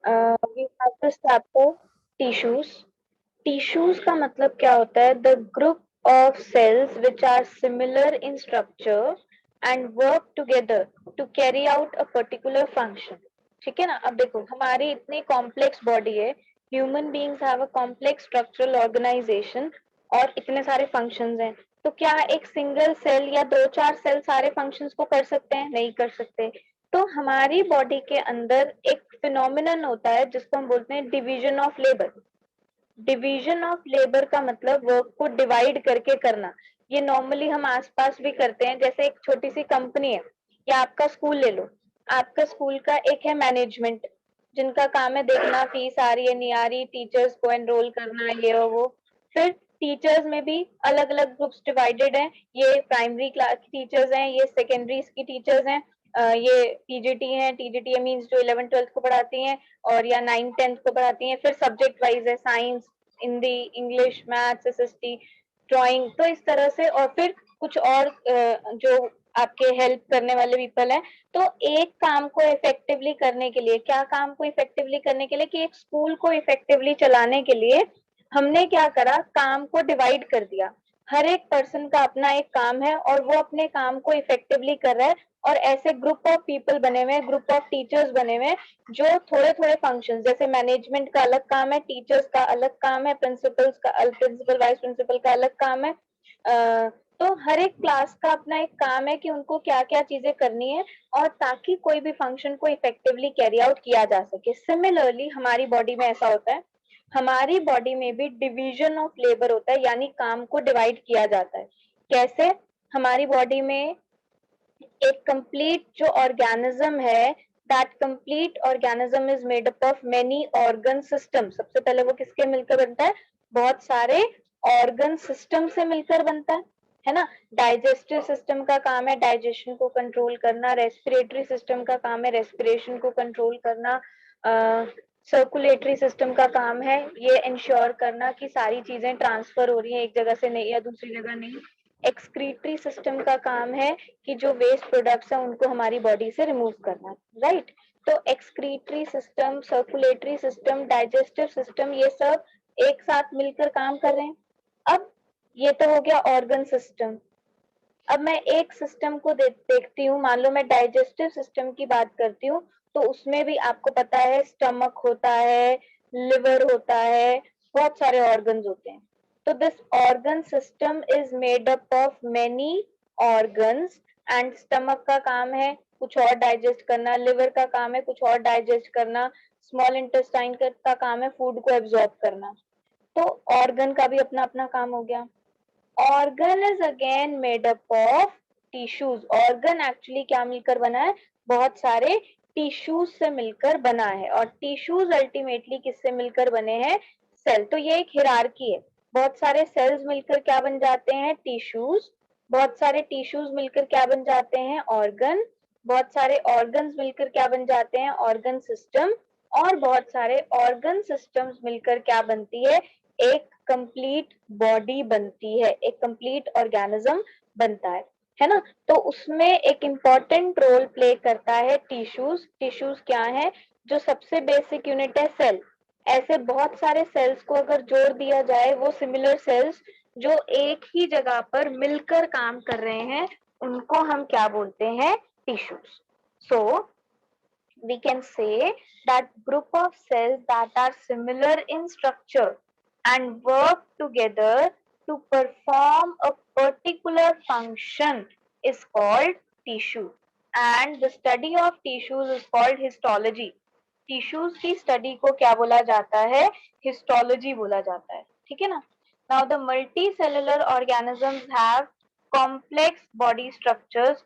We have this chapter tissues. Tissues का मतलब क्या होता है? The group of cells which are similar in structure and work together to carry out a particular function. ठीक है ना? अब देखो, हमारी इतनी कॉम्प्लेक्स बॉडी है, human beings have a complex structural organisation और इतने सारे फंक्शंस हैं। तो क्या एक सिंगल सेल या दो चार सेल सारे फंक्शंस को कर सकते हैं? नहीं कर सकते। तो हमारी बॉडी के अंदर एक फिनोमिनन होता है जिसको हम बोलते हैं division of labour. Division of labour का मतलब वर्क को डिवाइड करके करना। ये नॉर्मली हम आसपास भी करते हैं। जैसे एक छोटी सी कंपनी है या आपका स्कूल ले लो। आपका स्कूल का एक है मैनेजमेंट, जिनका काम है देखना फीस आ रही है नहीं आ रही, टीचर्स को एनरोल करना, ये और वो। फिर टीचर्स में भी अलग अलग ग्रुप्स डिवाइडेड हैं। ये प्राइमरी क्लास की टीचर्स हैं, ये सेकेंडरी की टीचर्स हैं, ये टीजीटी हैं। टीजीटी मीन्स जो 11th 12th को पढ़ाती हैं और या 9th 10th को पढ़ाती हैं। फिर सब्जेक्ट वाइज है, science, Hindi, English, maths, SST, drawing. तो इस तरह से, और फिर कुछ और जो आपके हेल्प करने वाले पीपल हैं। तो एक काम को इफेक्टिवली करने के लिए, क्या काम को इफेक्टिवली करने के लिए, कि एक स्कूल को इफेक्टिवली चलाने के लिए हमने क्या करा, काम को डिवाइड कर दिया। हर एक पर्सन का अपना एक काम है और वो अपने काम को इफेक्टिवली कर रहा है। और ऐसे ग्रुप ऑफ पीपल बने हुए हैं, ग्रुप ऑफ टीचर्स बने हुए हैं, जो थोड़े थोड़े फंक्शन, जैसे मैनेजमेंट का अलग काम है, टीचर्स का अलग काम है, प्रिंसिपल वाइस प्रिंसिपल का अलग काम है। तो हर एक क्लास का अपना एक काम है कि उनको क्या क्या चीजें करनी है, और ताकि कोई भी फंक्शन को इफेक्टिवली कैरी आउट किया जा सके। सिमिलरली हमारी बॉडी में ऐसा होता है। हमारी बॉडी में भी डिवीजन ऑफ लेबर होता है, यानी काम को डिवाइड किया जाता है। कैसे? हमारी बॉडी में एक कंप्लीट जो ऑर्गेनिज्म है, that complete organism is made up of many organ system. सबसे पहले वो किसके मिलकर बनता है? बहुत सारे ऑर्गन सिस्टम से मिलकर बनता है ना? डाइजेस्टिव सिस्टम का काम है डाइजेशन को कंट्रोल करना, रेस्पिरेटरी सिस्टम का काम है रेस्पिरेशन को कंट्रोल करना, सर्कुलेटरी सिस्टम का काम है ये इंश्योर करना कि सारी चीजें ट्रांसफर हो रही है एक जगह से नहीं या दूसरी जगह नहीं। एक्सक्रीटरी सिस्टम का काम है कि जो वेस्ट प्रोडक्ट्स हैं उनको हमारी बॉडी से रिमूव करना, राइट? तो excretory system, circulatory system, digestive system, ये सब एक साथ मिलकर काम कर रहे हैं। अब ये तो हो गया ऑर्गन सिस्टम। अब मैं एक सिस्टम को देखती हूँ, मान लो मैं डाइजेस्टिव सिस्टम की बात करती हूँ। तो उसमें भी आपको पता है स्टमक होता है, लिवर होता है, बहुत सारे ऑर्गन्स होते हैं। तो this organ system is made up of many organs. And stomach का काम है कुछ और डाइजेस्ट करना, लिवर का काम है कुछ और डाइजेस्ट करना, स्मॉल इंटेस्टाइन का काम है फूड को एब्जॉर्ब करना। तो ऑर्गन का भी अपना अपना काम हो गया। Organ is again made up of tissues. Organ actually क्या मिलकर बना है? बहुत सारे टिश्यूज से मिलकर बना है। और टिश्यूज अल्टीमेटली किससे मिलकर बने हैं? सेल। तो ये एक हिरार्की है। बहुत सारे सेल्स मिलकर क्या बन जाते हैं? टिश्यूज। बहुत सारे टिश्यूज मिलकर क्या बन जाते हैं? ऑर्गन। बहुत सारे ऑर्गन्स मिलकर क्या बन जाते हैं? Organ system. और बहुत सारे ऑर्गन सिस्टम्स मिलकर क्या बनती है? एक कंप्लीट बॉडी बनती है, एक कंप्लीट ऑर्गेनिज्म बनता है ना? तो उसमें एक इंपॉर्टेंट रोल प्ले करता है टिश्यूज। टिश्यूज क्या है? जो सबसे बेसिक यूनिट है सेल। ऐसे बहुत सारे सेल्स को अगर जोड़ दिया जाए, वो सिमिलर सेल्स जो एक ही जगह पर मिलकर काम कर रहे हैं, उनको हम क्या बोलते हैं? Tissues. So we can say that group of cells that are similar in structure and work together to perform a particular function is called tissue, and the study of tissues is called histology. Tissues की study को क्या बोला जाता है? Histology बोला जाता है। ठीक है ना? Now the multi cellular organisms have complex body structures.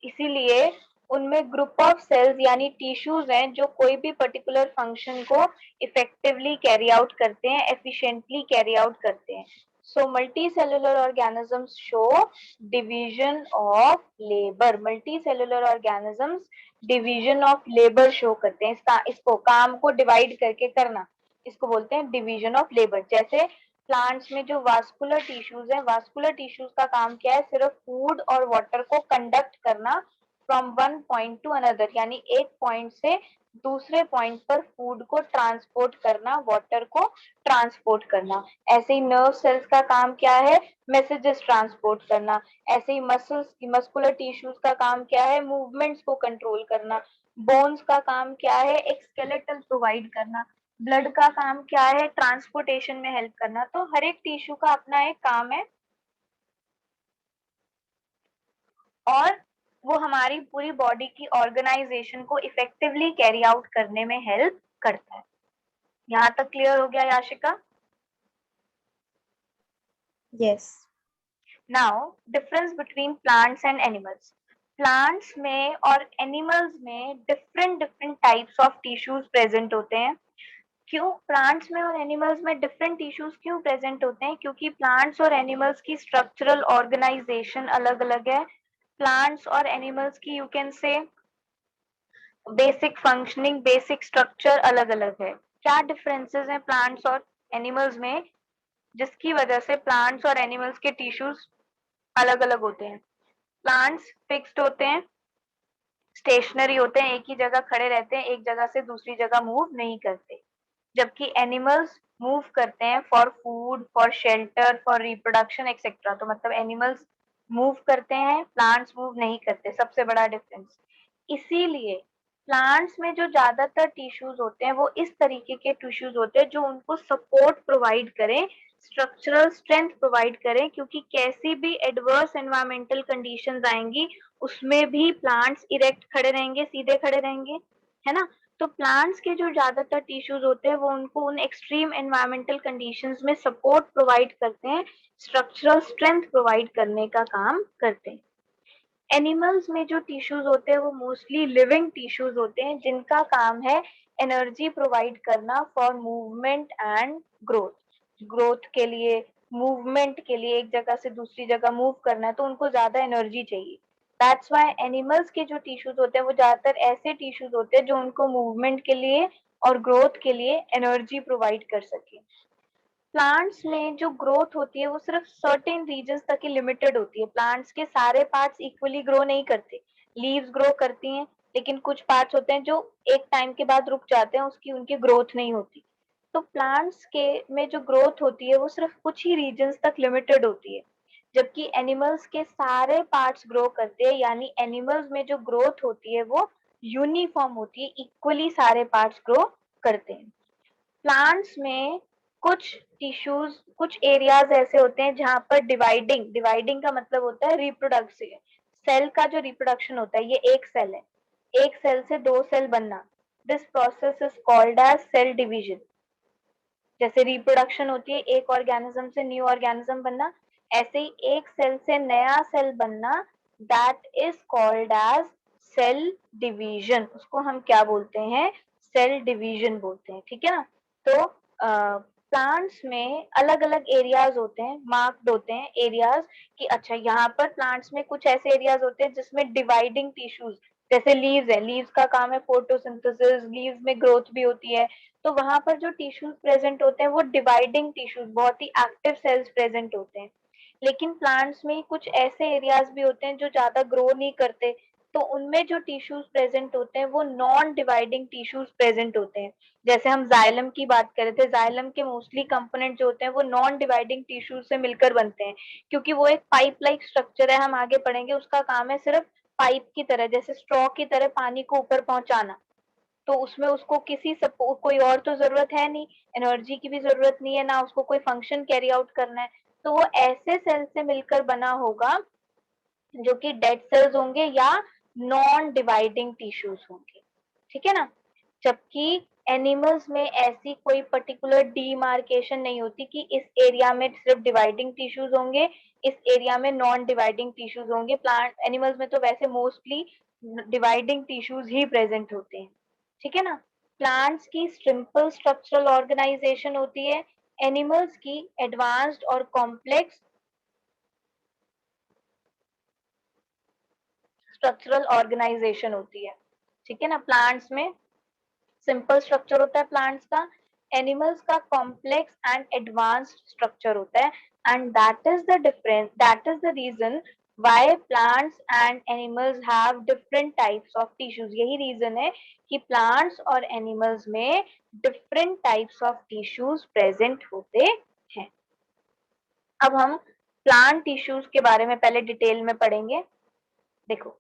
इसीलिए उनमें ग्रुप ऑफ सेल्स यानी टिश्यूज हैं जो कोई भी पर्टिकुलर फंक्शन को इफेक्टिवली कैरी आउट करते हैं, एफिशिएंटली कैरी आउट करते हैं। So multi cellular organisms show division of labour. Multi cellular organisms division of labour show करते हैं। इसको काम को डिवाइड करके करना, इसको बोलते हैं डिवीजन ऑफ लेबर। जैसे प्लांट्स में जो वास्कुलर टिश्यूज है, वास्कुलर टिश्यूज का काम क्या है? सिर्फ फूड और वाटर को कंडक्ट करना from one point two another, यानी एक पॉइंट से दूसरे पॉइंट पर फूड को ट्रांसपोर्ट करना, वाटर को ट्रांसपोर्ट करना। ऐसे ही नर्व सेल्स का काम क्या है, मैसेजेस ट्रांसपोर्ट करना। ऐसे ही मसल्स मस्कुलर टिश्यूज का काम क्या है, मूवमेंट्स को कंट्रोल करना। बोन्स का काम क्या है, एक स्केलेटल प्रोवाइड करना। ब्लड का काम क्या है, ट्रांसपोर्टेशन में हेल्प करना। तो हर एक टिश्यू का अपना एक काम है और वो हमारी पूरी बॉडी की ऑर्गेनाइजेशन को इफेक्टिवली कैरी आउट करने में हेल्प करता है। यहाँ तक क्लियर हो गया Yashika? Yes. Now difference between plants and animals. Plants में और एनिमल्स में different different types of tissues present होते हैं। क्यों प्लांट्स में और एनिमल्स में डिफरेंट टिश्यूज क्यों प्रेजेंट होते हैं? क्योंकि प्लांट्स और एनिमल्स की स्ट्रक्चरल ऑर्गेनाइजेशन अलग अलग है। प्लांट्स और एनिमल्स की you can say basic functioning, basic structure अलग अलग है। क्या डिफरेंसेस हैं प्लांट्स और एनिमल्स में जिसकी वजह से प्लांट्स और एनिमल्स के टिश्यूज अलग अलग होते हैं? प्लांट्स फिक्स्ड होते हैं, स्टेशनरी होते हैं, एक ही जगह खड़े रहते हैं, एक जगह से दूसरी जगह मूव नहीं करते। जबकि एनिमल्स मूव करते हैं for food, for shelter, for reproduction etcetera. तो मतलब एनिमल्स मूव करते हैं, प्लांट्स मूव नहीं करते, सबसे बड़ा डिफरेंस। इसीलिए प्लांट्स में जो ज्यादातर टिश्यूज होते हैं वो इस तरीके के टिश्यूज होते हैं जो उनको सपोर्ट प्रोवाइड करें, स्ट्रक्चरल स्ट्रेंथ प्रोवाइड करें, क्योंकि कैसी भी एडवर्स एनवायरमेंटल कंडीशंस आएंगी उसमें भी प्लांट्स इरेक्ट खड़े रहेंगे, सीधे खड़े रहेंगे, है ना? तो प्लांट्स के जो ज्यादातर टिश्यूज होते हैं वो उनको उन एक्सट्रीम एनवायरमेंटल कंडीशंस में सपोर्ट प्रोवाइड करते हैं, स्ट्रक्चरल स्ट्रेंथ प्रोवाइड करने का काम करते हैं। एनिमल्स में जो टिश्यूज होते हैं वो मोस्टली लिविंग टिश्यूज होते हैं जिनका काम है एनर्जी प्रोवाइड करना for movement and growth. Growth के लिए, मूवमेंट के लिए, एक जगह से दूसरी जगह मूव करना है तो उनको ज्यादा एनर्जी चाहिए। दैट्स वाई एनिमल्स के जो टिश्यूज होते हैं वो ज्यादातर ऐसे टिश्यूज होते हैं जो उनको मूवमेंट के लिए और ग्रोथ के लिए एनर्जी प्रोवाइड कर सके। प्लांट्स में जो ग्रोथ होती है वो सिर्फ सर्टेन रीजन्स तक ही लिमिटेड होती है। प्लांट्स के सारे पार्ट्स इक्वली ग्रो नहीं करते। लीव्स ग्रो करती हैं लेकिन कुछ पार्ट्स होते हैं जो एक टाइम के बाद रुक जाते हैं, उसकी उनकी ग्रोथ नहीं होती। तो प्लांट्स के में जो ग्रोथ होती है वो सिर्फ कुछ ही रीजन्स तक लिमिटेड होती है, जबकि एनिमल्स के सारे पार्ट्स ग्रो करते हैं। यानी एनिमल्स में जो ग्रोथ होती है वो यूनिफॉर्म होती है, इक्वली सारे पार्ट्स ग्रो करते हैं। प्लांट्स में कुछ टिश्यूज, कुछ एरियाज ऐसे होते हैं जहां पर डिवाइडिंग, डिवाइडिंग का मतलब होता है रिप्रोडक्शन। सेल का जो रिप्रोडक्शन होता है, ये एक सेल है, एक सेल से दो सेल बनना, this process is called as cell division. जैसे रिप्रोडक्शन होती है एक ऑर्गेनिज्म से न्यू ऑर्गेनिज्म बनना, ऐसे ही एक सेल से नया सेल बनना, that is called as cell division. उसको हम क्या बोलते हैं, सेल डिवीजन बोलते हैं, ठीक है ना? तो प्लांट्स में अलग अलग एरियाज होते हैं, मार्क्ड होते हैं एरियाज कि अच्छा यहाँ पर प्लांट्स में कुछ ऐसे एरियाज होते हैं जिसमें डिवाइडिंग टिश्यूज, जैसे लीव्स है, लीव्स का काम है फोटोसिंथेसिस, लीव्स में ग्रोथ भी होती है। तो वहां पर जो टिश्यूज प्रेजेंट होते हैं वो डिवाइडिंग टिश्यूज, बहुत ही एक्टिव सेल्स प्रेजेंट होते हैं। लेकिन प्लांट्स में कुछ ऐसे एरियाज भी होते हैं जो ज्यादा ग्रो नहीं करते, तो उनमें जो टिश्यूज प्रेजेंट होते हैं वो नॉन डिवाइडिंग टिश्यूज प्रेजेंट होते हैं। जैसे हम जाइलम की बात कर रहे थे, जाइलम के मोस्टली कंपोनेंट जो होते हैं वो नॉन डिवाइडिंग टिश्यूज से मिलकर बनते हैं, क्योंकि वो एक पाइप लाइक स्ट्रक्चर है। हम आगे पढ़ेंगे, उसका काम है सिर्फ पाइप की तरह, जैसे स्ट्रॉ की तरह पानी को ऊपर पहुंचाना। तो उसमें उसको किसी सपोर्ट, कोई और तो जरूरत है नहीं, एनर्जी की भी जरूरत नहीं है, ना उसको कोई फंक्शन कैरी आउट करना है। तो वो ऐसे सेल से मिलकर बना होगा जो कि डेड सेल्स होंगे या नॉन डिवाइडिंग टिश्यूज होंगे, ठीक है ना? जबकि एनिमल्स में ऐसी कोई पर्टिकुलर डीमार्केशन नहीं होती कि इस एरिया में सिर्फ डिवाइडिंग टिश्यूज होंगे, इस एरिया में नॉन डिवाइडिंग टिश्यूज होंगे। प्लांट एनिमल्स में तो वैसे मोस्टली डिवाइडिंग टिश्यूज ही प्रेजेंट होते हैं, ठीक है ना? प्लांट्स की सिंपल स्ट्रक्चरल ऑर्गेनाइजेशन होती है, एनिमल्स की एडवांस्ड और कॉम्प्लेक्स स्ट्रक्चरल ऑर्गेनाइजेशन होती है, ठीक है ना? प्लांट्स में सिंपल स्ट्रक्चर होता है प्लांट्स का, एनिमल्स का कॉम्प्लेक्स एंड एडवांस्ड स्ट्रक्चर होता है। And that is the difference, that is the reason Why plants and animals have different types of tissues? यही रीजन है कि plants और animals में different types of tissues present होते हैं. अब हम प्लांट टिश्यूज के बारे में पहले डिटेल में पढ़ेंगे. देखो,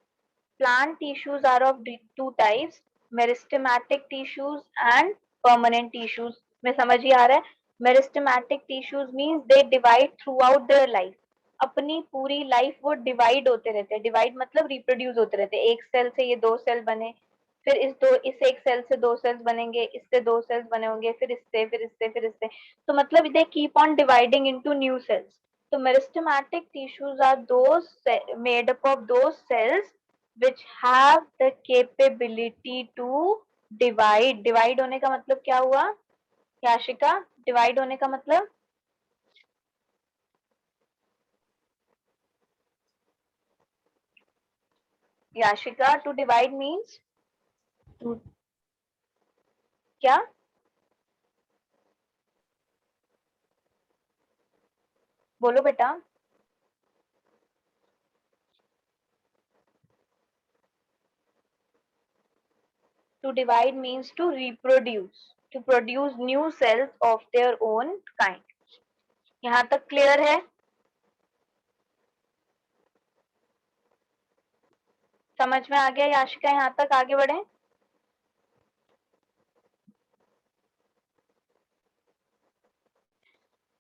plant tissues are of two types, meristematic tissues and permanent tissues. में समझ ही आ रहा है. Meristematic tissues means they divide throughout their life. अपनी पूरी लाइफ वो डिवाइड होते रहते हैं. डिवाइड मतलब रिप्रोड्यूस होते रहते हैं. एक सेल से ये दो सेल बने, फिर इस एक सेल से दो सेल्स बनेंगे, इससे दो सेल्स बने होंगे, फिर इससे फिर इससे फिर इससे. तो मतलब they keep on dividing into new cells. तो meristematic tissues are those made up of those cells which have the capability to divide. Divide होने का मतलब क्या हुआ याशिका? डिवाइड होने का मतलब याशिका, टू डिवाइड मीन्स क्या? बोलो बेटा. To divide means to reproduce, to produce new cells of their own kind. यहाँ तक क्लियर है? समझ में आ गया याशिका? यहाँ तक आगे बढ़े.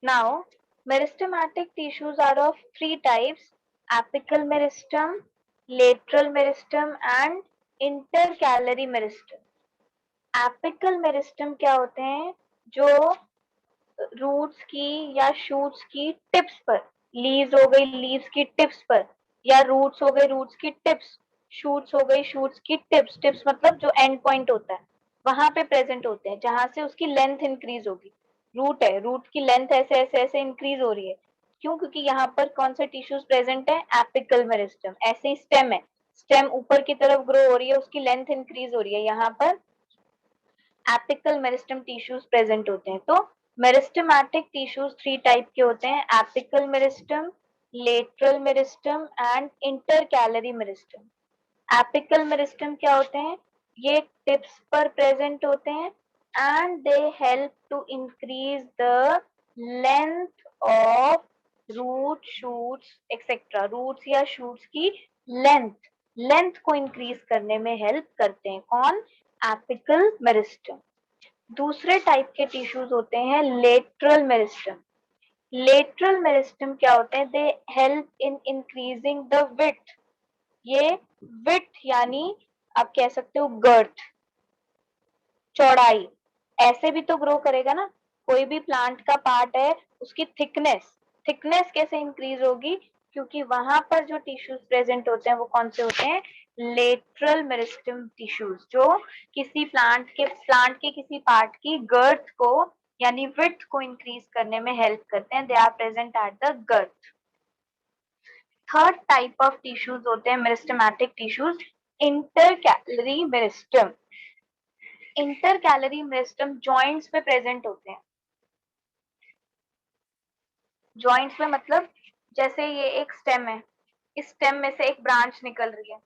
Now, meristematic tissues are of three types: apical meristem, lateral meristem and intercalary meristem. Apical meristem क्या होते हैं? जो रूट्स की या शूट्स की टिप्स पर, लीव्स हो गई लीव्स की टिप्स पर, या रूट्स हो गए रूट्स की टिप्स, शूट्स हो गई शूट्स की टिप्स. टिप्स मतलब जो एंड पॉइंट होता है वहां पे प्रेजेंट होते हैं, जहां से उसकी लेंथ इंक्रीज होगी. रूट है, रूट की लेंथ ऐसे ऐसे ऐसे इंक्रीज हो रही है. क्यों? क्योंकि यहाँ पर कौन से टिश्यूज प्रेजेंट है? Apical meristem. ऐसे ही स्टेम है, स्टेम ऊपर की तरफ ग्रो हो रही है, उसकी लेंथ इंक्रीज हो रही है, यहाँ पर एपिकल मेरिस्टम टिश्यूज प्रेजेंट होते हैं. तो मेरिस्टेमेटिक टिश्यूज थ्री टाइप के होते हैं: apical meristem, lateral meristem and intercalary meristem. Apical meristem क्या होते हैं? ये टिप्स पर प्रेजेंट होते हैं and they help to increase the length of root shoots etcetera. Roots या शूट्स की लेंथ, लेंथ को इंक्रीज करने में हेल्प करते हैं. कौन? Apical meristem. दूसरे टाइप के टिश्यूज होते हैं लेटरल मेरिस्टम. लेटरल मेरिस्टम क्या होते हैं? They help in increasing the width. ये विड्थ यानी आप कह सकते हो गर्थ, चौड़ाई. ऐसे भी तो ग्रो करेगा ना. कोई भी प्लांट का पार्ट है, उसकी थिकनेस, थिकनेस कैसे इंक्रीज होगी? क्योंकि वहां पर जो टिश्यूज प्रेजेंट होते हैं वो कौन से होते हैं? लेटरल मेरिस्टम टिश्यूज, जो किसी प्लांट के किसी पार्ट की गर्थ को यानी विड्थ को इंक्रीज करने में हेल्प करते हैं. They are present at the girth. Third type of tissues होते हैं meristematic tissues, intercalary meristem. Intercalary meristem joints पे प्रेजेंट होते हैं. जॉइंट्स में मतलब जैसे ये एक स्टेम है, इस स्टेम में से एक ब्रांच निकल रही है,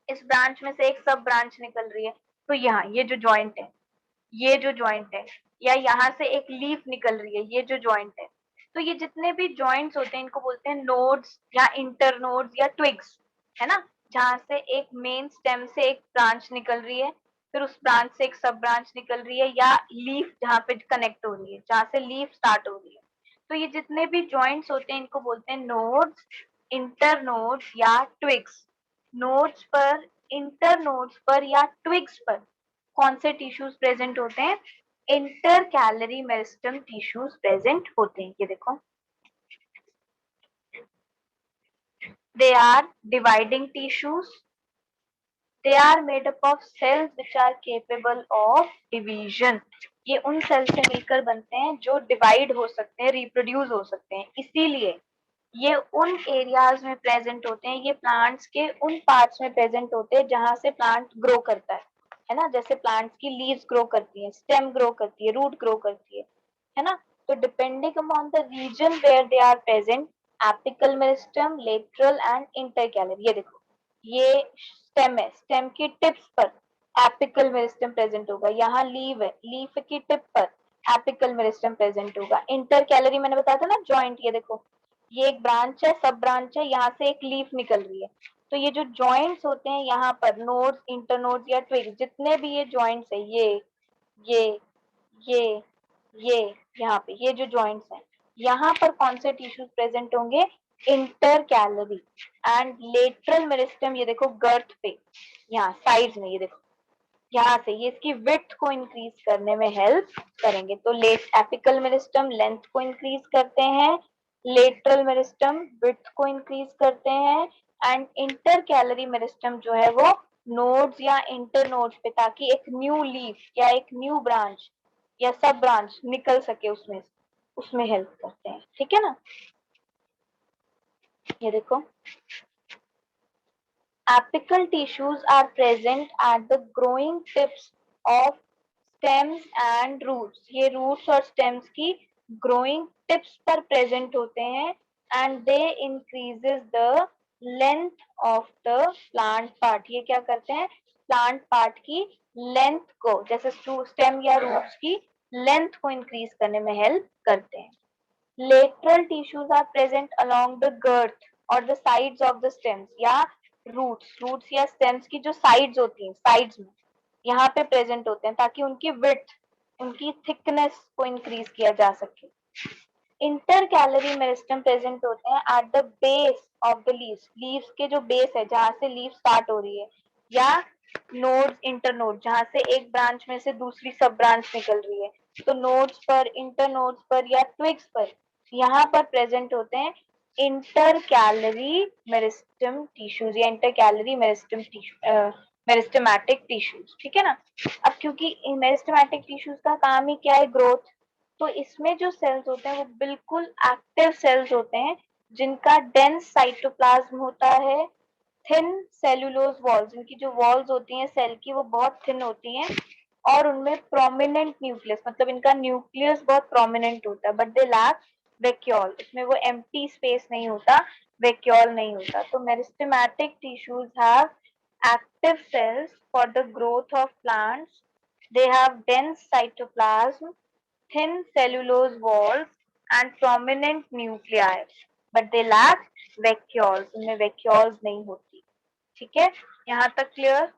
इस ब्रांच में से एक सब ब्रांच निकल रही है. तो यहाँ ये जो जॉइंट है, ये जो जॉइंट है, या यहाँ से एक लीफ निकल रही है, ये जो जॉइंट है. तो ये जितने भी जॉइंट्स होते हैं इनको बोलते हैं नोड्स या इंटरनोड्स या ट्विग्स, है ना. जहाँ से एक मेन स्टेम से एक ब्रांच निकल रही है, फिर उस ब्रांच से एक सब ब्रांच निकल रही है, या लीफ जहाँ पे कनेक्ट हो रही है, जहाँ से लीफ स्टार्ट हो रही है. तो ये जितने भी जॉइंट्स होते हैं इनको बोलते हैं नोड्स, इंटरनोड्स या ट्विग्स. नोड्स पर, इंटरनोड्स पर या ट्विग्स पर कौन से टिश्यूज प्रेजेंट होते हैं? इंटरकैलरी मेरिस्टम टिश्यूज प्रेजेंट होते हैं. ये देखो, they are dividing tissues. They are made up of cells which are capable of division. ये उन सेल से मिलकर बनते हैं जो डिवाइड हो सकते हैं, रिप्रोड्यूस हो सकते हैं. इसीलिए ये उन एरियाज में प्रेजेंट होते हैं, ये प्लांट्स के उन पार्ट्स में प्रेजेंट होते हैं जहां से प्लांट ग्रो करता है ना. जैसे प्लांट्स की लीव्स ग्रो करती है, स्टेम ग्रो करती है, रूट ग्रो करती है ना. तो depending upon the region where they are present, apical meristem, lateral and intercalary. ये देखो, ये स्टेम है, स्टेम की टिप्स पर एपिकल मेरिस्टम प्रेजेंट होगा। यहाँ लीव है, लीफ की टिप पर एपिकल मेरिस्टम प्रेजेंट होगा। इंटर कैलरी मैंने बताया था ना, जॉइंट, ये देखो, ये एक ब्रांच है, सब ब्रांच है, यहाँ से एक लीफ निकल रही है। तो ये जो जॉइंट्स होते हैं यहाँ पर, नोड्स, इंटरनोड्स या ट्विग्स, जितने भी ये जॉइंट्स है, ये ये ये यहाँ पे ये जो जॉइंट्स हैं, यहाँ पर कौन से टिश्यूज प्रेजेंट होंगे? Inter calorie and lateral meristem. ये देखो गर्थ पे, यहाँ साइड्स में, ये देखो, यहाँ से ये इसकी विड्थ को इंक्रीज करने में हेल्प करेंगे। तो लेट एपिकल मेरिस्टम लेंथ को इंक्रीज करते हैं, लेटरल मेरिस्टम विड्थ को इंक्रीज करते हैं, एंड इंटर कैलरी मेरिस्टम जो है वो नोड्स या इंटर नोड्स पे, ताकि एक न्यू लीफ या एक न्यू ब्रांच या सब ब्रांच निकल सके उसमें, उसमें हेल्प करते हैं। ठीक है ना? ये देखो, apical tissues are present at the growing tips of stems and roots. ये roots और stems की growing tips पर present होते हैं, and they increases the length of the plant part. ये क्या करते हैं? plant part की length को, जैसे stem या roots की length को increase करने में help करते हैं। Lateral tissues are present along the girth or the sides of the stems या roots या stems की जो sides होती हैं, sides में यहाँ पे present होते हैं, ताकि उनकी width, उनकी thickness को increase किया जा सके। Intercalary मेरिस्टम present होते हैं at the base of the leaves, leaves के जो base है, जहाँ से leaf start हो रही है, या nodes, internode, जहाँ से एक branch में से दूसरी सब branch निकल रही है। तो nodes पर, internodes पर या twigs पर यहाँ पर प्रेजेंट होते हैं इंटरकैलरी मेरिस्टम टिश्यूज या इंटरकैलरी मेरिस्टम मेरिस्टमैटिक टिश्यूज। ठीक है ना? अब क्योंकि मेरिस्टमैटिक टिश्यूज का काम ही क्या है? ग्रोथ। तो इसमें जो सेल्स होते हैं वो बिल्कुल एक्टिव सेल्स होते हैं, जिनका डेंस साइटोप्लाज्म होता है, थिन सेलुलोज वॉल्स, इनकी जो वॉल्स होती हैं सेल की वो बहुत थिन होती हैं, और उनमें प्रोमिनेंट न्यूक्लियस, मतलब इनका न्यूक्लियस बहुत प्रोमिनेंट होता है, बट दे लैक वैक्यूल, इसमें वो एम्प्टी स्पेस नहीं होता, वैक्यूल नहीं होता। तो meristematic tissues have active cells for the growth of plants. They have dense cytoplasm, thin cellulose walls and prominent nuclei, but they lack vacuoles, उनमें vacuoles नहीं होती। ठीक है, यहाँ तक क्लियर?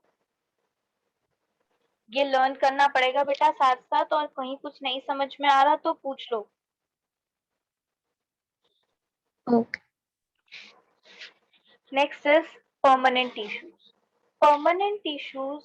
ये लर्न करना पड़ेगा बेटा साथ साथ, और कहीं कुछ नहीं समझ में आ रहा तो पूछ लो। Okay. Next is permanent tissues. Permanent tissues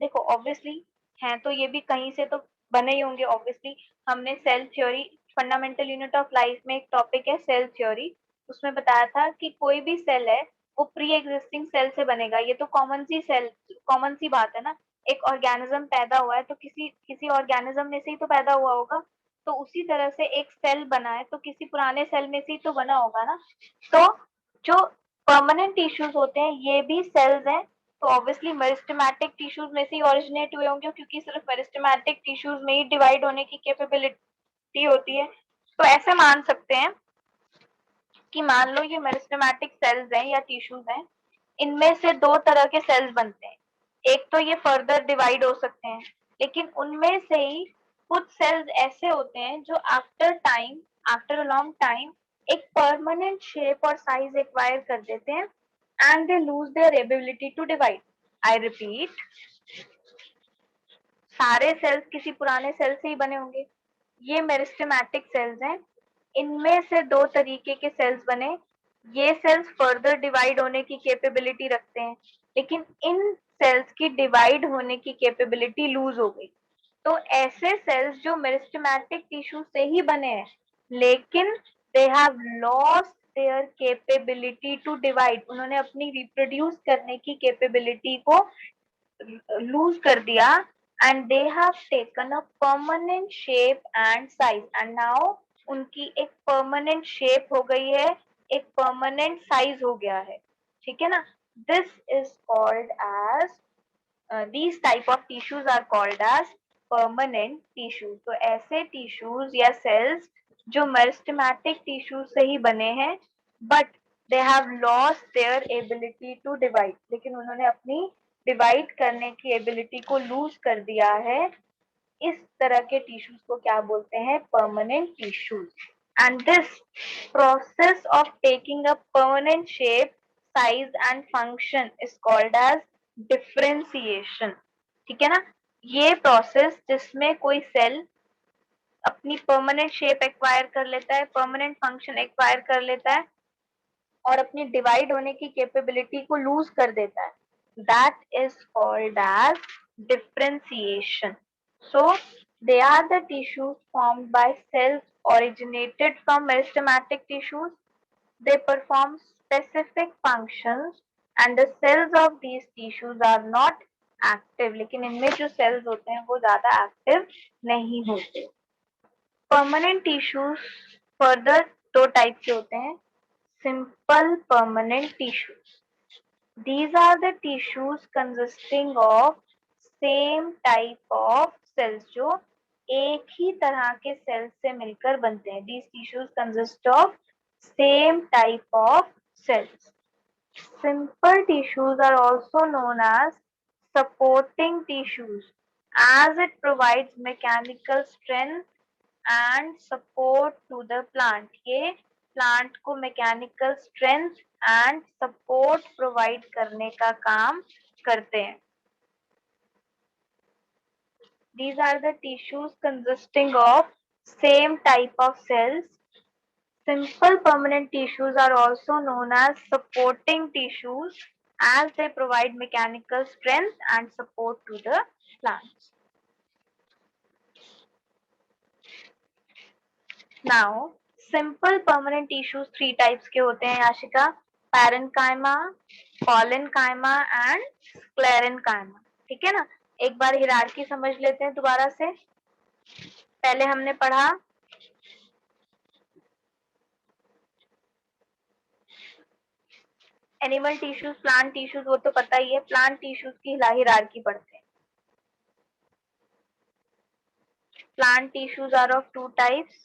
देखो ऑब्वियसली हैं, तो ये भी कहीं से तो बने ही होंगे ऑब्वियसली। हमने cell theory, fundamental unit of life में एक टॉपिक है सेल थ्योरी, उसमें बताया था कि कोई भी सेल है वो प्री एग्जिस्टिंग सेल से बनेगा। ये तो कॉमन सी बात है ना। एक ऑर्गेनिज्म पैदा हुआ है तो किसी किसी ऑर्गेनिज्म में से ही तो पैदा हुआ होगा, तो उसी तरह से एक सेल बना है तो किसी पुराने सेल में से ही तो बना होगा ना। तो जो परमानेंट टिश्यूज होते हैं ये भी सेल्स हैं, तो ऑब्वियसली मेरिस्टेमेटिक टिश्यूज में से ही ओरिजिनेट हुए होंगे, क्योंकि सिर्फ मेरिस्टेमेटिक टिश्यूज में ही डिवाइड होने की कैपेबिलिटी होती है। तो ऐसे मान सकते हैं कि मान लो ये मेरिस्टेमेटिक सेल्स हैं या टिश्यूज हैं, इनमें से दो तरह के सेल्स बनते हैं। एक तो ये फर्दर डिवाइड हो सकते हैं, लेकिन उनमें से ही कुछ सेल्स ऐसे होते हैं जो आफ्टर अ लॉन्ग टाइम एक परमानेंट शेप और साइज एक्वायर कर देते हैं, and they lose their ability to divide. I repeat, सारे सेल्स किसी पुराने सेल से ही बने होंगे। ये मेरिस्टेमेटिक सेल्स हैं, इनमें से दो तरीके के सेल्स बने। ये सेल्स फर्दर डिवाइड होने की कैपेबिलिटी रखते हैं, लेकिन इन सेल्स की डिवाइड होने की कैपेबिलिटी लूज हो गई। तो ऐसे सेल्स जो मेरिस्टेमेटिक टिश्यू से ही बने हैं, लेकिन they have lost their capability to divide, उन्होंने अपनी रिप्रोड्यूस करने की कैपेबिलिटी को लूज कर दिया, and they have taken a permanent shape and size, and now उनकी एक परमानेंट शेप हो गई है, एक परमानेंट साइज हो गया है। ठीक है ना? This is called as these type of tissues are called as permanent tissues. तो ऐसे tissues या cells जो मेरिस्टेमेटिक टिश्यू से ही बने हैं, but they have lost their ability to divide, लेकिन उन्होंने अपनी डिवाइड करने की एबिलिटी को लूज कर दिया है। इस तरह के टिश्यूज को क्या बोलते हैं? Permanent tissues. And this process of taking a permanent shape, size and function is called as differentiation. ठीक है ना? ये प्रोसेस जिसमें कोई सेल अपनी परमानेंट शेप एक्वायर कर लेता है, परमानेंट फंक्शन एक्वायर कर लेता है और अपनी डिवाइड होने की कैपेबिलिटी को लूज कर देता है, that is called as differentiation. So they are the tissues formed by cells originated from meristematic tissues. They perform specific functions and the cells of these tissues are not active. लेकिन इनमें जो cells होते हैं वो ज्यादा active नहीं होते। Permanent tissues further दो टाइप के होते हैं। Simple permanent tissues, these are the tissues consisting of same type of cells, जो एक ही तरह के सेल्स से मिलकर बनते हैं। These tissues consist of same type of cells. Simple tissues are also known as supporting tissues as it provides mechanical strength and support to the plant. ये plant को mechanical strength and support provide करने का काम करते हैं। These are the tissues consisting of same type of cells. Simple permanent tissues are also known as supporting tissues as they provide mechanical strength and support to the plants. Now, simple permanent tissues three types के होते हैं Ashika, parenchyma, collenchyma and sclerenchyma. ठीक है ना? एक बार hierarchy समझ लेते हैं दोबारा से। पहले हमने पढ़ा एनिमल टिश्यूज, प्लांट टिश्यूज, वो तो पता ही है। प्लांट टिश्यूज की हिरार्की पढ़ते हैं। Plant tissues are of two types,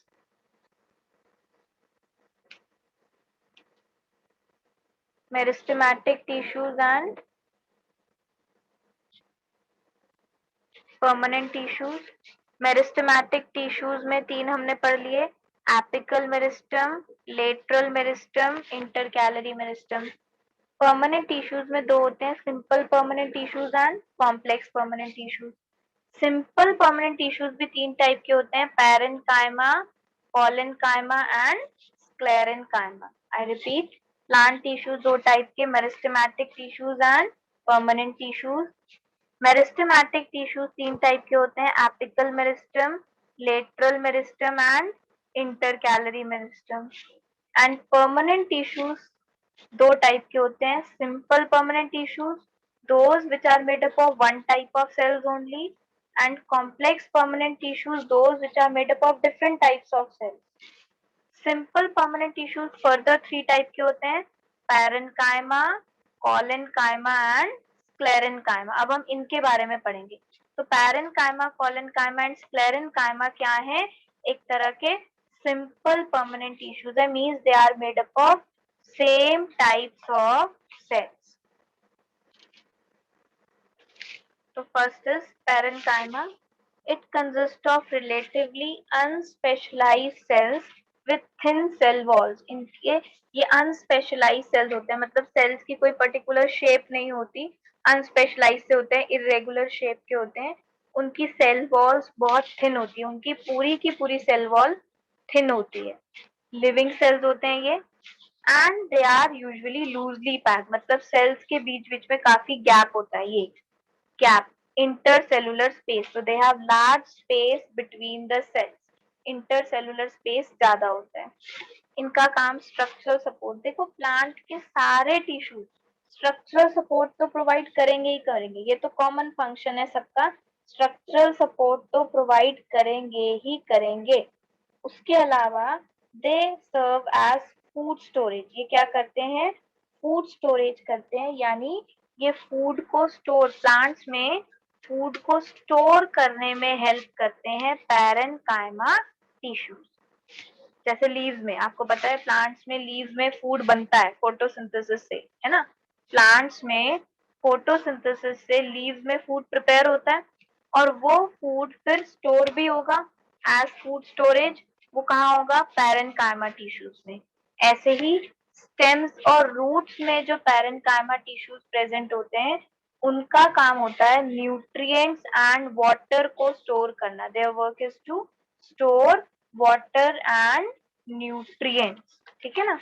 meristematic tissues and permanent tissues. Meristematic tissues में तीन हमने पढ़ लिए, apical meristem, lateral meristem, intercalary meristem. Permanent tissues में दो होते हैं, simple permanent tissues and complex permanent tissues. Simple permanent tissues भी तीन टाइप के होते हैं, parenchyma, collenchyma and sclerenchyma. I repeat, plant tissues दो टाइप के, meristematic tissues and permanent tissues. Meristematic tissues तीन टाइप के होते हैं, apical meristem, lateral meristem and intercalary meristem. And permanent tissues दो टाइप के होते हैं, simple permanent tissues, those which are made up of one type of cells only, and complex permanent tissues, those which are made up of different types of cells. Simple permanent tissues further three type के होते हैं, parenchyma, collenchyma and sclerenchyma. अब हम इनके बारे में पढ़ेंगे। तो पैरेन्काइमा, कॉलेनकाइमा एंड स्क्लेरेन्काइमा क्या है? एक तरह के सिंपल परमानेंट टिश्यूज है, means they are made up of same types of cells. तो first is parenchyma. It consists of relatively unspecialized cells with thin cell walls. इनके ये unspecialized cells होते हैं, मतलब cells की कोई particular shape नहीं होती, unspecialized से होते हैं, irregular shape के होते हैं। उनकी cell walls बहुत thin होती है, उनकी पूरी की पूरी cell wall thin होती है। living cells होते हैं ये, and they are usually loosely packed, मतलब cells के बीच बीच में काफी gap होता है, ये gap, intercellular space, so they have large space between the cells, intercellular space ज्यादा होता है। इनका काम स्ट्रक्चरल सपोर्ट, देखो प्लांट के सारे टिश्यूज स्ट्रक्चरल सपोर्ट तो प्रोवाइड करेंगे ही करेंगे, ये तो कॉमन फंक्शन है सबका, स्ट्रक्चरल सपोर्ट तो प्रोवाइड करेंगे ही करेंगे। उसके अलावा दे सर्व एज फूड स्टोरेज, ये क्या करते हैं? फूड स्टोरेज करते हैं, यानी ये फूड को स्टोर, प्लांट्स में फूड को स्टोर करने में हेल्प करते हैं पैरेन्काइमा टिश्यूज। जैसे लीव्स में, आपको पता है प्लांट्स में लीव्स में फूड बनता है फोटोसिंथेसिस से, है ना। प्लांट्स में फोटोसिंथेसिस से लीव्स में फूड प्रिपेयर होता है और वो फूड फिर स्टोर भी होगा एज फूड स्टोरेज। वो कहाँ होगा? पैरेन्काइमा टिश्यूज में। ऐसे ही स्टेम्स और रूट्स में जो पैरेन्काइमा टिश्यूज प्रेजेंट होते हैं, उनका काम होता है न्यूट्रिएंट्स एंड वाटर को स्टोर करना। Their work is to store water and nutrients, ठीक है ना।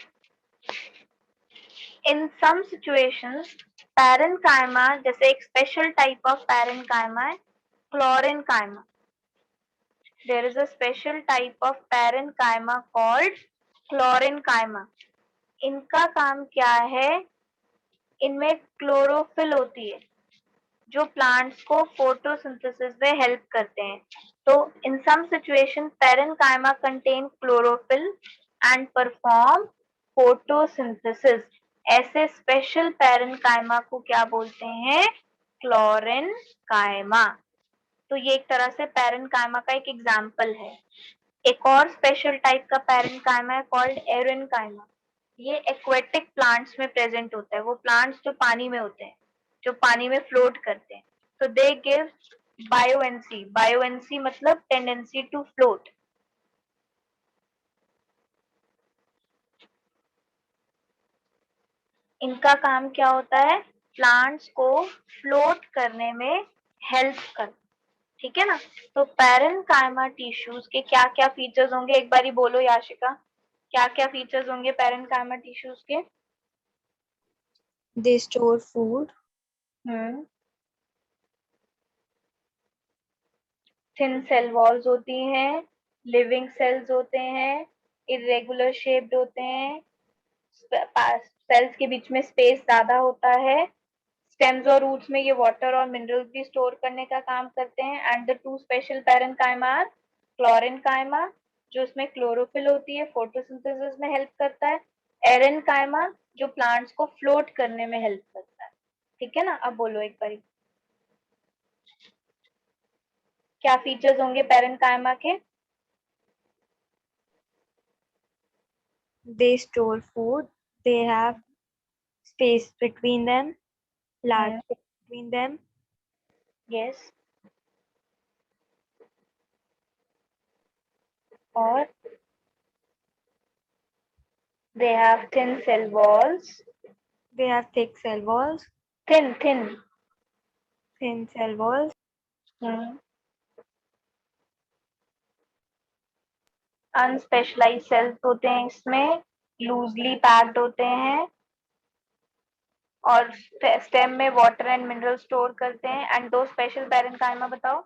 इन सम सिचुएशंस पैरेन्काइमा, जैसे एक स्पेशल टाइप ऑफ पैरेन्काइमा है क्लोरेन्काइमा। There is a special type of parenchyma called क्लोरेन्काइमा। इनका काम क्या है? इनमें क्लोरोफिल होती है जो प्लांट्स को फोटोसिंथेसिस में हेल्प करते हैं। तो in some situation parenchyma contain chlorophyll and perform photosynthesis. ऐसे स्पेशल पैरेन्काइमा को क्या बोलते हैं? क्लोरेन्काइमा। तो ये एक तरह से पैरेन्काइमा का एक एग्जाम्पल है। एक और स्पेशल टाइप का पैरेन्काइमा है कॉल्ड एरेन्काइमा। ये एक्वेटिक प्लांट्स में प्रेजेंट होता है। वो प्लांट्स जो पानी में होते हैं, जो पानी में फ्लोट करते हैं। तो दे गिव बायोएंसी। बायोएंसी मतलब टेंडेंसी टू फ्लोट। इनका काम क्या होता है? प्लांट्स को फ्लोट करने में हेल्प करना, ठीक है ना। तो पैरेन्काइमा टिश्यूज के क्या क्या फीचर्स होंगे, एक बारी बोलो याशिका। क्या क्या फीचर्स होंगे पैरेन्काइमा टिश्यूज के? They store food. Thin cell walls होती हैं, लिविंग सेल्स होते हैं, इरेगुलर शेप्ड होते हैं, सेल्स के बीच में स्पेस ज्यादा होता है। स्टेम्स और रूट्स में ये वाटर और मिनरल्स भी स्टोर करने का काम करते हैं। And the two special parenchyma are chlorenchyma, जो इसमें क्लोरोफिल होती है, फोटोसिंथेसिस में हेल्प करता है। एरेन्काइमा, जो प्लांट्स को फ्लोट करने में हेल्प करता है, ठीक है ना। अब बोलो एक बारी, क्या फीचर्स होंगे पैरेन्काइमा के? They store food. They have space between them, large space between them. Yes. और they have thin cell walls. They have thick cell walls, Thin. thin cell walls. Unspecialized cells होते हैं इसमें, loosely packed होते हैं और stem में water and mineral store करते हैं। एंड दो स्पेशल पैरेन्काइमा बताओ।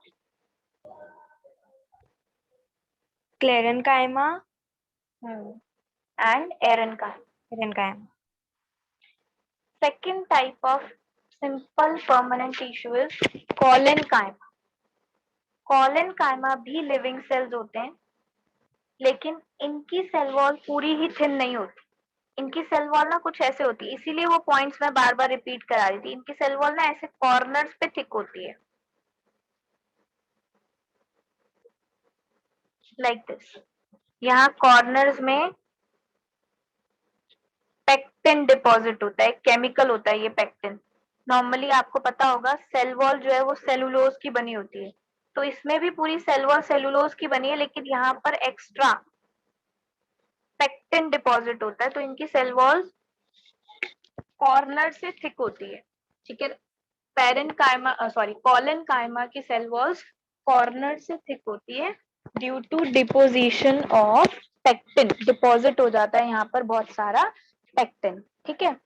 Sclerenchyma, and एरेन्काइमा। parenchyma. Second type of simple permanent tissue is collenchyma. Collenchyma भी लिविंग सेल्स होते हैं, लेकिन इनकी सेल वॉल पूरी ही थिन नहीं होती। इनकी सेल वॉल ना कुछ ऐसे होती है, इसीलिए वो पॉइंट्स मैं बार बार रिपीट करा रही थी। इनकी सेल वॉल ना ऐसे कॉर्नर्स पे थिक होती है, लाइक दिस। यहाँ कॉर्नर्स में पेक्टिन डिपॉजिट होता है, केमिकल होता है ये पेक्टिन। नॉर्मली आपको पता होगा सेल वॉल जो है वो सेलुलोज की बनी होती है, तो इसमें भी पूरी सेल वॉल सेलुलोज की बनी है, लेकिन यहाँ पर एक्स्ट्रा पेक्टिन डिपॉजिट होता है, तो इनकी सेल वॉल्स कॉर्नर से थिक होती है, ठीक है। पैरेन्काइमा सॉरी कॉलेनकाइमा की सेल वॉल्स कॉर्नर से थिक होती है due to deposition of pectin. Deposit हो जाता है यहाँ पर बहुत सारा पेक्टिन, ठीक है।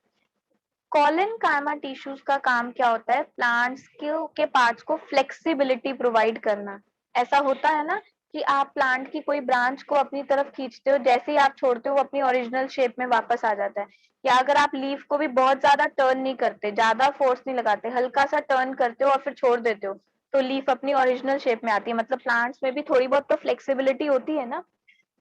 कॉलेनकाइमा टिश्यूज का काम क्या होता है? प्लांट्स के पार्ट्स को फ्लेक्सिबिलिटी प्रोवाइड करना। ऐसा होता है ना कि आप प्लांट की कोई ब्रांच को अपनी तरफ खींचते हो, जैसे ही आप छोड़ते हो वो अपनी ओरिजिनल शेप में वापस आ जाता है। या अगर आप लीफ को भी बहुत ज्यादा टर्न नहीं करते, ज्यादा फोर्स नहीं लगाते, हल्का सा टर्न करते हो और फिर छोड़ देते हो, तो लीफ अपनी ओरिजिनल शेप में आती है। मतलब प्लांट्स में भी थोड़ी बहुत तो फ्लेक्सिबिलिटी होती है ना,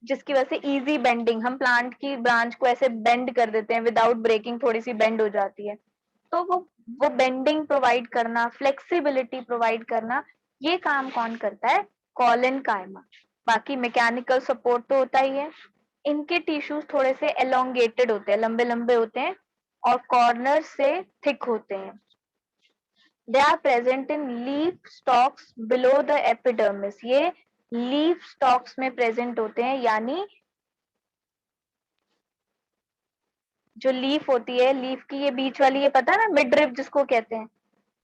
जिसकी वजह से इजी बेंडिंग, हम प्लांट की ब्रांच को ऐसे बेंड कर देते हैं विदाउट ब्रेकिंग, थोड़ी सी बेंड हो जाती है। तो वो बेंडिंग प्रोवाइड करना, फ्लेक्सिबिलिटी प्रोवाइड करना, ये काम कौन करता है? कॉलेनकाइमा। बाकी मैकेनिकल सपोर्ट तो होता ही है। इनके टिश्यूज थोड़े से एलोंगेटेड होते हैं, लंबे लंबे होते हैं और कॉर्नर से थिक होते हैं. They are present in leaf stalks below the epidermis. ये लीफ स्टॉक्स में प्रेजेंट होते हैं, यानी जो लीफ होती है, लीफ की ये बीच वाली, ये पता है ना, मिड रिब जिसको कहते हैं,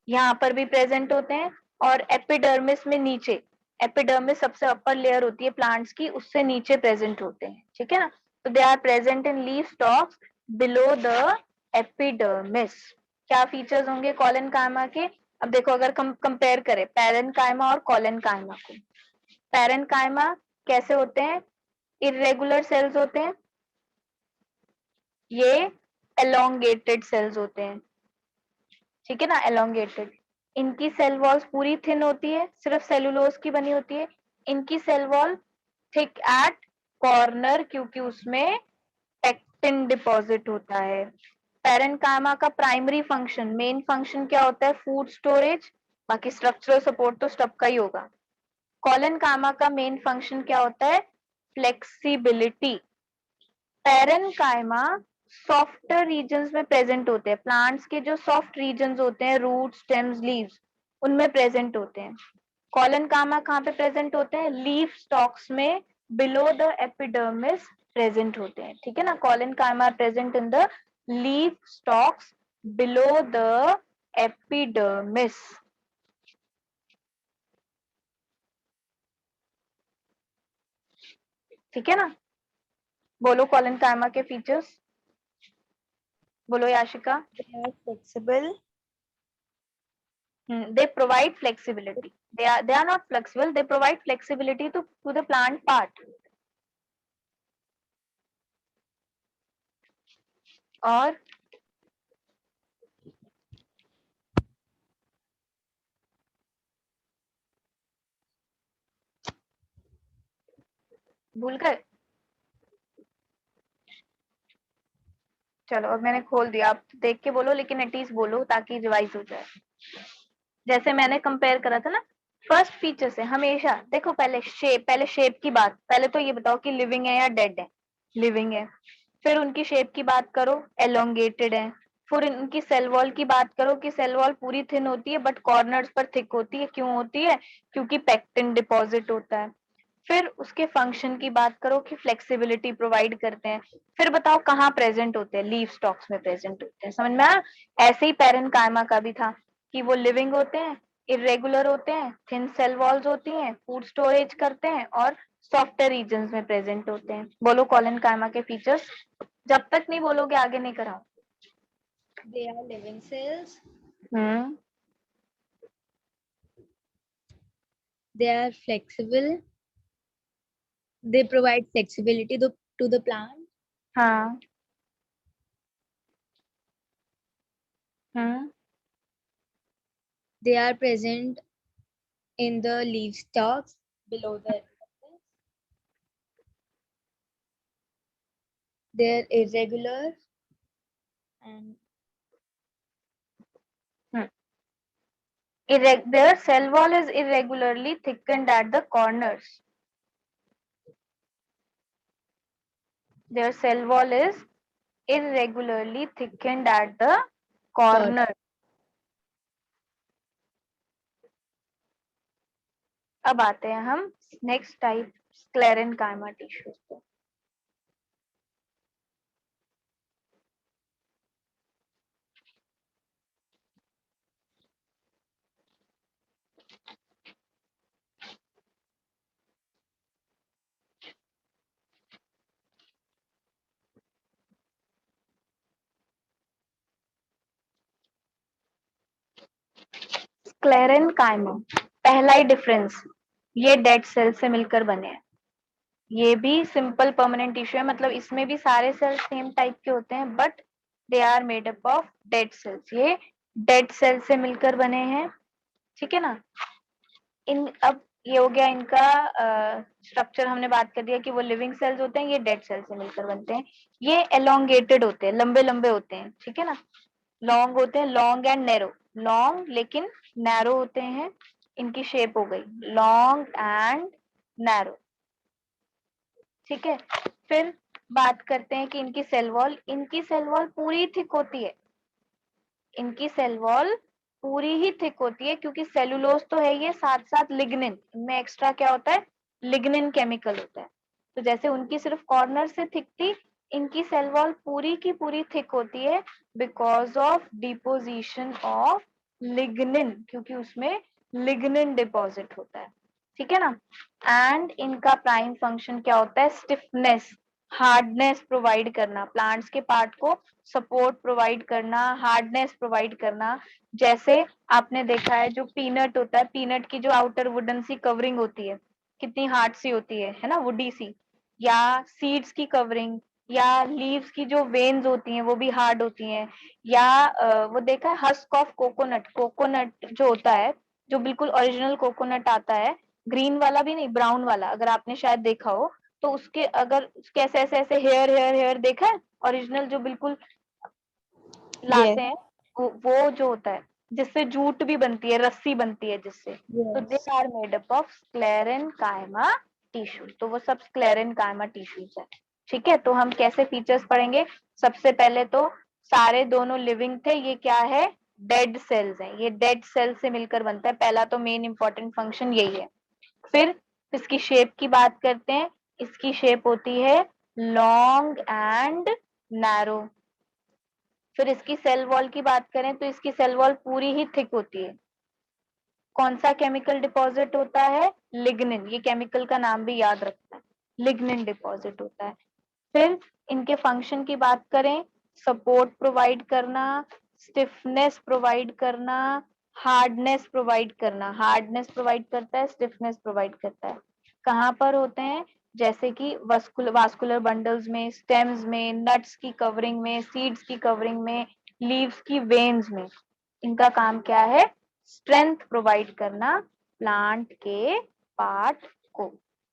यहाँ पर भी प्रेजेंट होते हैं. और एपिडर्मिस में नीचे, एपिडर्मिस सबसे अपर लेयर होती है प्लांट्स की, उससे नीचे प्रेजेंट होते हैं. ठीक है ना. तो they are present in leaf stalks below the epidermis. क्या फीचर्स होंगे कॉलन कायमा के? अब देखो, अगर कंपेयर करें पैरेन कायमा और कॉलन कायमा को. पैरेन कायमा कैसे होते हैं? इरेगुलर सेल्स होते हैं, ये एलोंगेटेड सेल्स होते हैं. ठीक है ना, एलोंगेटेड. इनकी सेल वॉल्स पूरी थिन होती है, सिर्फ सेलुलोज की बनी होती है. इनकी cell wall thick at corner, क्योंकि उसमें पेक्टिन डिपॉजिट होता है. पैरेनकाइमा का प्राइमरी फंक्शन, मेन फंक्शन क्या होता है? Food storage. बाकी स्ट्रक्चरल सपोर्ट तो स्टब का ही होगा. कॉलेनकाइमा का मेन फंक्शन क्या होता है? फ्लेक्सिबिलिटी. पैरेनकाइमा सॉफ्टर रीजन्स में प्रेजेंट होते हैं. प्लांट्स के जो सॉफ्ट रीजन्स होते हैं, रूट, स्टेम्स, लीव्स, उनमें प्रेजेंट होते हैं. कॉलेनकाइमा कहाँ पे प्रेजेंट होते हैं? लीफ स्टॉक्स में बिलो द एपिडर्मिस प्रेजेंट होते हैं. ठीक है ना. Collenchyma present in the leaf stalks below the epidermis. ठीक है ना. बोलो कॉलेनकाइमा के फीचर्स. बोलो Yashika. They are flexible. They provide flexibility. They are not flexible. They provide flexibility to the plant part. और भूल गए? चलो, अब मैंने खोल दिया, आप देख के बोलो, लेकिन एटलीस्ट बोलो ताकि रिवाइज हो जाए. जैसे मैंने कंपेयर करा था ना, फर्स्ट फीचर से हमेशा देखो, पहले शेप की बात. पहले तो ये बताओ कि लिविंग है या डेड है? लिविंग है. फिर उनकी शेप की बात करो, एलोंगेटेड है. फिर उनकी सेल वॉल की बात करो कि सेल वॉल पूरी थिन होती है बट कॉर्नर्स पर थिक होती है. क्यों होती है? क्योंकि पेक्टिन डिपॉजिट होता है. फिर उसके फंक्शन की बात करो कि फ्लेक्सिबिलिटी प्रोवाइड करते हैं. फिर बताओ कहाँ प्रेजेंट होते हैं? लीफ स्टॉक्स में प्रेजेंट होते हैं. समझ में आया? ऐसे ही पैरेनकाइमा का भी था कि वो लिविंग होते हैं, इरेगुलर होते हैं, थिन सेल वॉल्स होती हैं, फूड स्टोरेज करते हैं और सॉफ्टवेयर रीजन्स में प्रेजेंट होते हैं. बोलो कॉलेनकाइमा के फीचर्स. जब तक नहीं बोलोगे आगे नहीं कराओ. They are living cells. Hmm. They are flexible. They provide flexibility to the plant. हाँ. हम्म. They are present in the leaf stalks below the epidermis. They're irregular and Their cell wall is irregularly thickened at the corners. Their cell wall is irregularly thickened at the corner. अब आते हैं हम next type, sclerenchyma tissues पे. Sclerenchyma, पहला ही difference, ये dead cell से मिलकर बने हैं. ये भी सिंपल परमानेंट टिश्यू है, मतलब इसमें भी सारे सेल्स सेम टाइप के होते हैं but they are made up of dead cells. ये डेड सेल से मिलकर बने हैं. ठीक है ना. अब ये हो गया इनका स्ट्रक्चर. हमने बात कर दिया कि वो लिविंग सेल्स होते हैं, ये डेड सेल से मिलकर बनते हैं. ये एलोंगेटेड होते हैं, लंबे लंबे होते हैं. ठीक है ना. लॉन्ग होते हैं, लॉन्ग एंड नैरो. लॉन्ग लेकिन नैरो होते हैं. इनकी शेप हो गई लॉन्ग एंड नैरो. ठीक है. फिर बात करते हैं कि इनकी सेल वॉल पूरी थिक होती है, इनकी सेल वॉल पूरी ही थिक होती है, क्योंकि सेलुलोज तो है ये, साथ साथ लिग्निन, इनमें एक्स्ट्रा क्या होता है, लिग्निन केमिकल होता है। तो जैसे उनकी सिर्फ कॉर्नर से थिक थी, इनकी सेल वॉल पूरी की पूरी थिक होती है because of deposition of lignin, क्योंकि उसमें लिग्निन डिपॉजिट होता है, ठीक है ना। एंड इनका प्राइम फंक्शन क्या होता है, स्टिफनेस, हार्डनेस प्रोवाइड करना, प्लांट्स के पार्ट को सपोर्ट प्रोवाइड करना, हार्डनेस प्रोवाइड करना। जैसे आपने देखा है जो पीनट होता है, पीनट की जो आउटर वुडन सी कवरिंग होती है, कितनी हार्ड सी होती है ना, वुडी सी, या सीड्स की कवरिंग, या लीव्स की जो वेन्स होती हैं वो भी हार्ड होती हैं, या वो देखा है हस्क ऑफ कोकोनट, कोकोनट जो होता है, जो बिल्कुल ओरिजिनल कोकोनट आता है, ग्रीन वाला भी नहीं, ब्राउन वाला, अगर आपने शायद देखा हो, तो उसके अगर कैसे ऐसे ऐसे हेयर हेयर हेयर देखा है, ओरिजिनल जो बिल्कुल Yes. लाते हैं, वो जो होता है जिससे जूट भी बनती है, रस्सी बनती है जिससे, तो they Yes. Are made up of sclerenchyma tissue, तो वो सब स्क्लेरेनकाइमा टिश्यूज है, ठीक है। तो हम कैसे फीचर्स पढ़ेंगे, सबसे पहले तो सारे दोनों लिविंग थे, ये क्या है, डेड सेल्स हैं, ये डेड सेल्स से मिलकर बनता है, पहला तो मेन इंपॉर्टेंट फंक्शन यही है। फिर इसकी शेप की बात करते हैं, इसकी शेप होती है लॉन्ग एंड नैरो। फिर इसकी सेल वॉल की बात करें तो इसकी सेल वॉल पूरी ही थिक होती है। कौन सा केमिकल डिपॉजिट होता है, लिग्निन, ये केमिकल का नाम भी याद रखना है, लिग्निन डिपॉजिट होता है। फिर इनके फंक्शन की बात करें, सपोर्ट प्रोवाइड करना, स्टिफनेस प्रोवाइड करना, हार्डनेस प्रोवाइड करना, हार्डनेस प्रोवाइड करता है, स्टिफनेस प्रोवाइड करता है। कहाँ पर होते हैं, जैसे कि वास्कुलर बंडल्स में, स्टेम्स में, नट्स की कवरिंग में, सीड्स की कवरिंग में, लीव्स की वेन्स में। इनका काम क्या है, स्ट्रेंथ प्रोवाइड करना प्लांट के पार्ट को,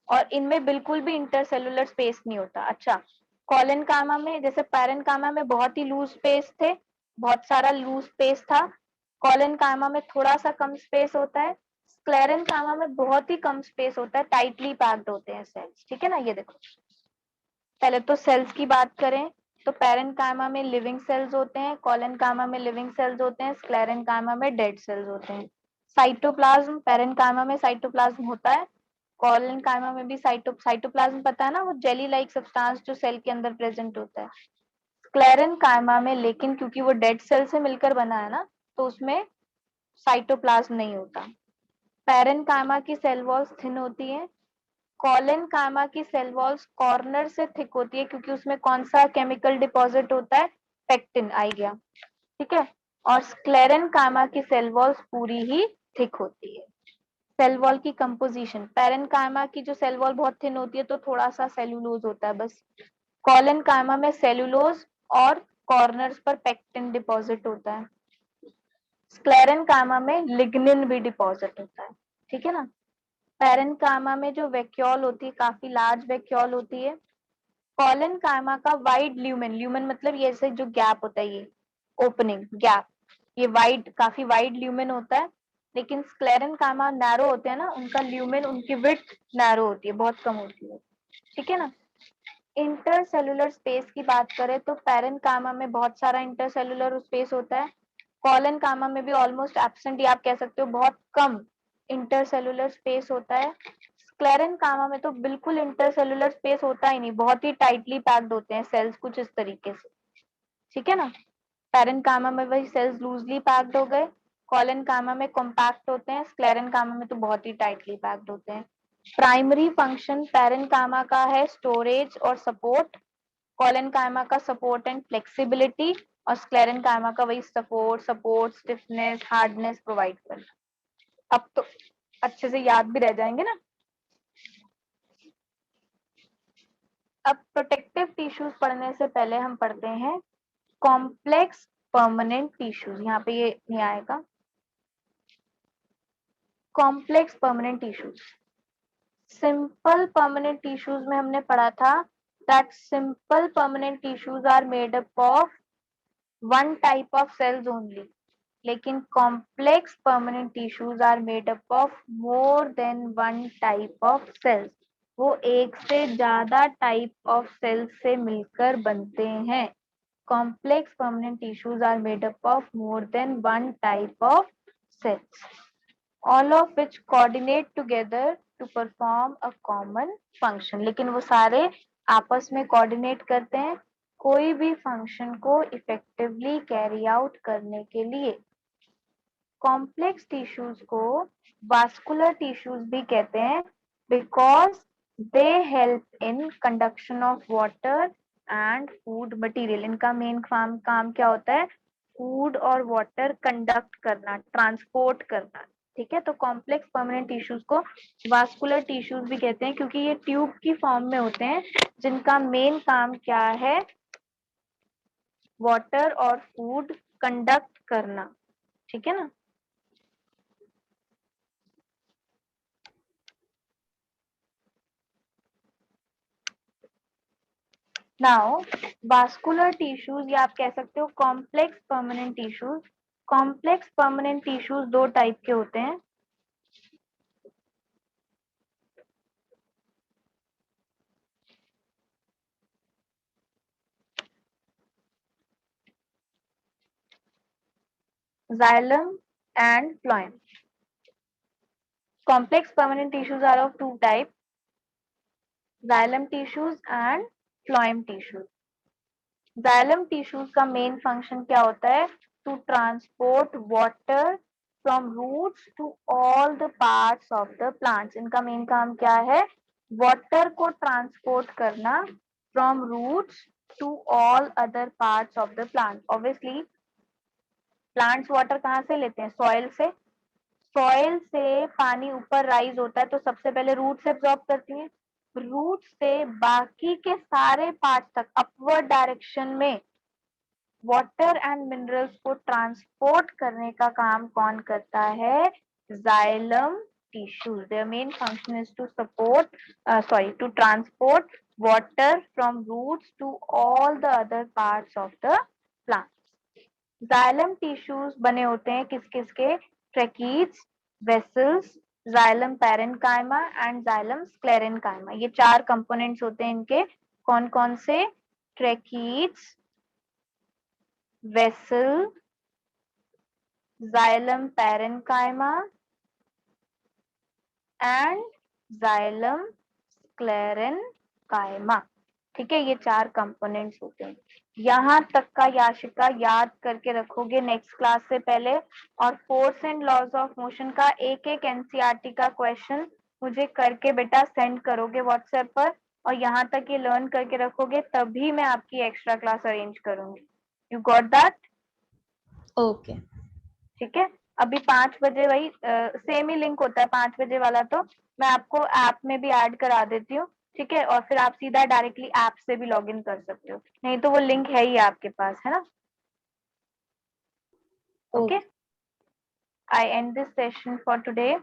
और इनमें बिल्कुल भी इंटरसेलुलर स्पेस नहीं होता। अच्छा, कॉलन कामा में, जैसे पैरन कामा में बहुत ही लूज स्पेस थे, बहुत सारा लूज स्पेस था, कॉलन कामा में थोड़ा सा कम स्पेस होता है, स्क्लेरन कामा में बहुत ही कम स्पेस होता है, टाइटली पैक्ड होते हैं सेल्स, ठीक है ना। ये देखो, पहले तो सेल्स की बात करें तो पैरन कामा में लिविंग सेल्स होते हैं, कॉलन कामा में लिविंग सेल्स होते हैं, स्क्लेरन कामा में डेड सेल्स होते हैं। साइटोप्लाज्म, पैरन कामा में साइटोप्लाज्म होता है, कॉलन कामा में भी साइटोप्लाज्म पता है ना, वो जेली लाइक सब्सटेंस जो सेल के अंदर प्रेजेंट होता है। स्क्लेरन कामा में लेकिन क्योंकि वो डेड सेल से मिलकर बना है ना, तो उसमें साइटोप्लाज्म नहीं होता। पैरन कामा की सेल वॉल्स थिन होती है, कॉलन कामा की सेल वॉल्स कॉर्नर से थिक होती है, क्योंकि उसमें कौन सा केमिकल डिपॉजिट होता है, पेक्टिन, आ गया, ठीक है। और स्क्लेरन कामा की सेल वॉल्स पूरी ही थिक होती है। सेल वॉल की कंपोजिशन, पैरन कामा की जो सेल वॉल बहुत थिन होती है तो थोड़ा सा सेलुलोज होता है बस, कॉलन कामा में सेलुलोज और कॉर्नर्स पर पेक्टिन डिपॉजिट होता है, स्क्लेरन कामा में लिग्निन भी डिपॉजिट होता है, ठीक है ना। पैरन कामा में जो वैक्यूल होती है, काफी लार्ज वैक्यूल होती है। कॉलन कामा का वाइड ल्यूमेन, ल्यूमेन मतलब ये से जो गैप होता है, ये ओपनिंग गैप, ये वाइड, काफी वाइड ल्यूमेन होता है। लेकिन स्क्लेरन कामा नैरो होते हैं ना, उनका ल्यूमेन, उनकी विड्थ नैरो होती है, बहुत कम होती है, ठीक है ना। इंटरसेलुलर स्पेस की बात करें तो पैरन कामा में बहुत सारा इंटरसेलुलर स्पेस होता है, कॉलन कामा में भी ऑलमोस्ट एब्सेंट, या आप कह सकते हो बहुत कम इंटरसेलुलर स्पेस होता है। स्क्लेरन कामा में तो बिल्कुल इंटरसेलुलर स्पेस होता ही नहीं, बहुत ही टाइटली पैक्ड होते हैं सेल्स कुछ इस तरीके से, ठीक है ना। पैरन कामा में वही सेल्स लूजली पैक्ड हो गए, कॉलन कामा में कॉम्पैक्ट होते हैं, स्क्लेरन कामा में तो बहुत ही टाइटली पैक्ड होते हैं। प्राइमरी फंक्शन पैरन कामा का है स्टोरेज और सपोर्ट, कॉलन कामा का सपोर्ट एंड फ्लेक्सिबिलिटी, और स्क्लेरन कामा का वही सपोर्ट स्टिफनेस हार्डनेस प्रोवाइड करना। अब तो अच्छे से याद भी रह जाएंगे ना। अब प्रोटेक्टिव टिश्यूज पढ़ने से पहले हम पढ़ते हैं कॉम्प्लेक्स परमानेंट टिश्यूज, यहाँ पे ये नहीं आएगा, complex permanent tissues. Simple permanent tissues में हमने पढ़ा था that simple permanent tissues are made up of one type of cells only, लेकिन complex permanent tissues are made up of more than one type of cells. वो एक से ज्यादा type of sales से मिलकर बनते हैं. Complex permanent tissues are made up of more than one type of cells, all of which coordinate together to perform a common function. लेकिन वो सारे आपस में coordinate करते हैं कोई भी function को effectively carry out करने के लिए. Complex tissues को vascular tissues भी कहते हैं because they help in conduction of water and food material. इनका मेन काम क्या होता है? फूड और वाटर कंडक्ट करना, ट्रांसपोर्ट करना. ठीक है, तो कॉम्प्लेक्स परमानेंट टिश्यूज को वास्कुलर टिश्यूज भी कहते हैं क्योंकि ये ट्यूब की फॉर्म में होते हैं जिनका मेन काम क्या है? वाटर और फूड कंडक्ट करना. ठीक है ना. Now, vascular tissues या आप कह सकते हो complex permanent tissues. Complex permanent tissues दो टाइप के होते हैं. Xylem and phloem. Complex permanent tissues are of two types: xylem tissues and phloem tissues. Xylem tissues का main function क्या होता है? To transport water from roots to all the parts of the plants. इनका main काम क्या है? Water को transport करना from roots to all other parts of the plant. Obviously, plants water कहाँ से लेते हैं? Soil से. Soil से पानी ऊपर राइज होता है तो सबसे पहले रूट से एब्जॉर्ब करती है. रूट से बाकी के सारे पार्ट तक अपवर्ड डायरेक्शन में वाटर एंड मिनरल्स को ट्रांसपोर्ट करने का काम कौन करता है? Xylem tissues. Their main function is to to transport water from roots to all the other parts of the plant. Xylem tissues बने होते हैं किस किस के? Tracheids, vessels, xylem parenchyma and xylem sclerenchyma. ये चार कंपोनेंट्स होते हैं इनके. कौन कौन से? Tracheids, vessel, xylem parenchyma and xylem sclerenchyma. ठीक है, ये चार कंपोनेंट्स होते हैं. यहाँ तक का याशिका याद करके रखोगे नेक्स्ट क्लास से पहले. और force and laws of motion का एक एक एनसीईआरटी का क्वेश्चन मुझे करके बेटा सेंड करोगे व्हाट्सएप पर. और यहाँ तक ये लर्न करके रखोगे तभी मैं आपकी एक्स्ट्रा क्लास अरेंज करूंगी. You got that? ओके. ठीक है. अभी 5 बजे वही सेम ही लिंक होता है 5 बजे वाला, तो मैं आपको ऐप में भी ऐड करा देती हूँ. ठीक है, और फिर आप सीधा डायरेक्टली ऐप से भी लॉग इन कर सकते हो. नहीं तो वो लिंक है ही आपके पास, है ना. Okay, I and this session for today.